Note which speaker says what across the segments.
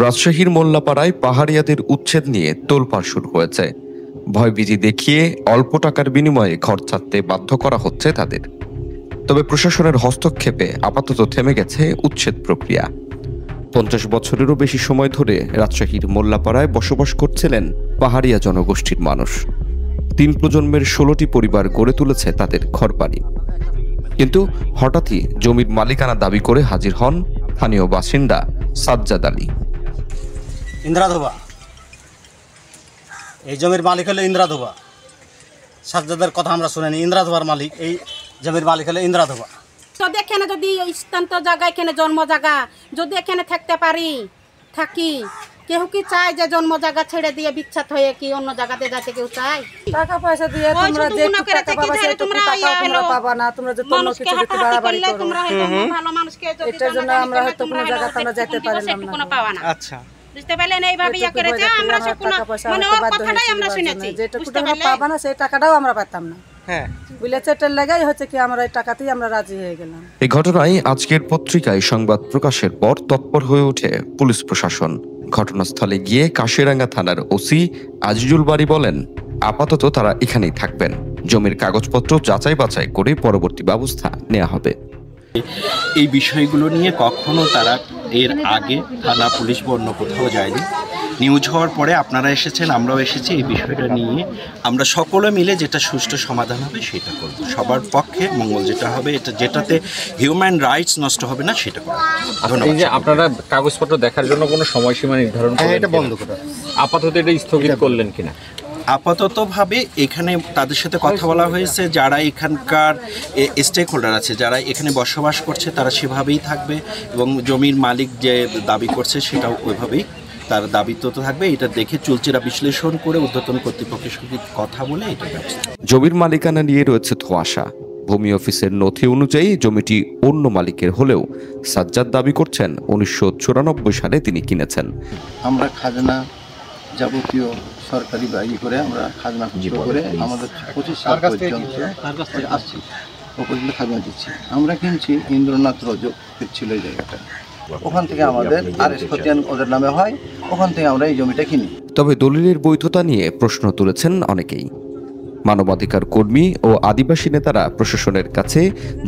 Speaker 1: রাজশাহীর মোল্লাপাড়ায় পাহাড়িয়াদের উচ্ছেদ নিয়ে তোলপাড় শুরু হয়েছে। ভয়ভীতি দেখিয়ে অল্প টাকার বিনিময়ে ঘর ছাড়তে বাধ্য করা হচ্ছে তাদের। তবে প্রশাসনের হস্তক্ষেপে আপাতত থেমে গেছে উচ্ছেদ প্রক্রিয়া। 50 বছরেরও বেশি সময় ধরে রাজশাহীর মোল্লাপাড়ায় বসবাস করছিলেন পাহাড়িয়া জনগোষ্ঠীর মানুষ। 3 প্রজন্মের 16টি পরিবার গড়ে তুলেছে তাদের ঘরবাড়ি। কিন্তু হঠাৎই জমির মালিকানা দাবি করে হাজির হন স্থানীয় বাসিন্দা সাজ্জাদ আলী।
Speaker 2: ইন্দ্রাধোবা, এই জমির মালিক হলো ইন্দ্রাধোবা। সাজ্জাদের কথা আমরা শুনিনি, ইন্দ্রাধোবার মালিক, এই জমির মালিক হলো ইন্দ্রাধোবা।
Speaker 3: যদি এখানে যদি স্থান্ত জায়গা, এখানে জন্ম জায়গা, যদি এখানে থাকতে পারি থাকি, কেউ কি চায় যে জন্ম জায়গা ছেড়ে দিয়ে বিচ্ছাত হয়ে কি অন্য জায়গাতে যাতে কেউ চায়?
Speaker 4: টাকা পয়সা দিয়ে তোমরা যে টাকা পাবা সেই তোমরা পাবা না, তোমরা যে তোমরা কিছু দিতে বাড়াবাড়ি করো,
Speaker 3: তোমরা হয়তো ভালো মানুষকে যদি
Speaker 4: এটার জন্য আমরা হয়তো কোনো জায়গাতে আমরা যেতে পারলাম না।
Speaker 3: কোনো পাওয়া না।
Speaker 2: আচ্ছা,
Speaker 3: বুঝতে পারলেন? এইভাবে ইয়া করেছে, আমরা সব কোনো মানে ওর কথাটাই আমরা শুনেছি।
Speaker 4: যেটা তোমরা পাবা না সেই টাকাটাও আমরা পেতাম না।
Speaker 2: হ্যাঁ,
Speaker 4: বুঝেছে, এটার লাগাই হচ্ছে কি আমরা এই টাকাতেই আমরা রাজি হয়ে গেলাম।
Speaker 1: এই ঘটনায় আজকের পত্রিকায় সংবাদ প্রকাশের পর তৎপর হয়ে ওঠে পুলিশ প্রশাসন। ঘটনাস্থলে গিয়ে কাশিরাঙ্গা থানার ওসি আজিজুল বারী বলেন, আপাতত তারা এখানেই থাকবেন। জমির কাগজপত্র যাচাই বাছাই করে পরবর্তী ব্যবস্থা নেওয়া হবে।
Speaker 5: এই বিষয়গুলো নিয়ে কখনো তারা এর আগে থানা, পুলিশ বা অন্য কোথাও যায়নি। নিউজ হওয়ার পরে আপনারা এসেছেন, আমরাও এসেছি। এই বিষয়টা নিয়ে আমরা সকলে মিলে যেটা সুষ্ঠু সমাধান হবে সেটা করব। সবার পক্ষে মঙ্গল যেটা হবে, এটা যেটাতে হিউম্যান রাইটস নষ্ট হবে না সেটা করব। ধন্যবাদ।
Speaker 6: এই যে আপনারা কাগজপত্র দেখার জন্য কোনো সময়সীমা নির্ধারণ করলেন, এটা বন্ধ করে আপাতত এটা স্থগিত করলেন কিনা?
Speaker 5: আপাততভাবে এখানে তাদের সাথে কথা বলা হয়েছে, যারা এখানকার স্টেক হোল্ডার আছে, যারা এখানে বসবাস করছে তারা সেভাবেই থাকবে এবং জমির মালিক যে দাবি করছে সেটাও ওইভাবেই তার দাবি তো থাকবে। এটা দেখে চুলচেরা বিশ্লেষণ করে ঊর্ধ্বতন কর্তৃপক্ষের সঙ্গে কথা বলে এটা ব্যবস্থা।
Speaker 1: জমির মালিকানা নিয়ে রয়েছে ধোঁয়াশা। ভূমি অফিসের নথি অনুযায়ী জমিটি অন্য মালিকের হলেও সাজ্জাদ দাবি করছেন 1994 সালে তিনি কিনেছেন।
Speaker 7: আমরা খাজনা যাবতীয় সরকারি বাড়ি করে আমরা খাজনা করে আমাদের 25 সাল পর্যন্ত আসছি, ও পর্যন্ত খাজনা দিচ্ছি। আমরা কিনছি ইন্দ্রনাথ রজক ছিল এই জায়গাটা, ওখান থেকে আমাদের আরএস খতিয়ান ওদের নামে হয়, ওখান থেকে আমরা এই জমিটা কিনি।
Speaker 1: তবে দলিলের বৈধতা নিয়ে প্রশ্ন তুলেছেন অনেকেই। মানবাধিকার কর্মী ও আদিবাসী নেতারা প্রশাসনের কাছে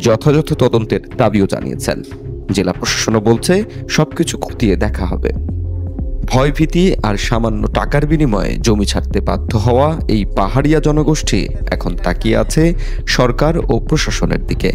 Speaker 1: যথাযথ তদন্তের দাবিও জানিয়েছেন। জেলা প্রশাসনও বলছে সবকিছু খতিয়ে দেখা হবে। ভয়ভীতি আর সামান্য টাকার বিনিময়ে জমি ছাড়তে বাধ্য হওয়া এই পাহাড়িয়া জনগোষ্ঠী এখন তাকিয়ে আছে সরকার ও প্রশাসনের দিকে।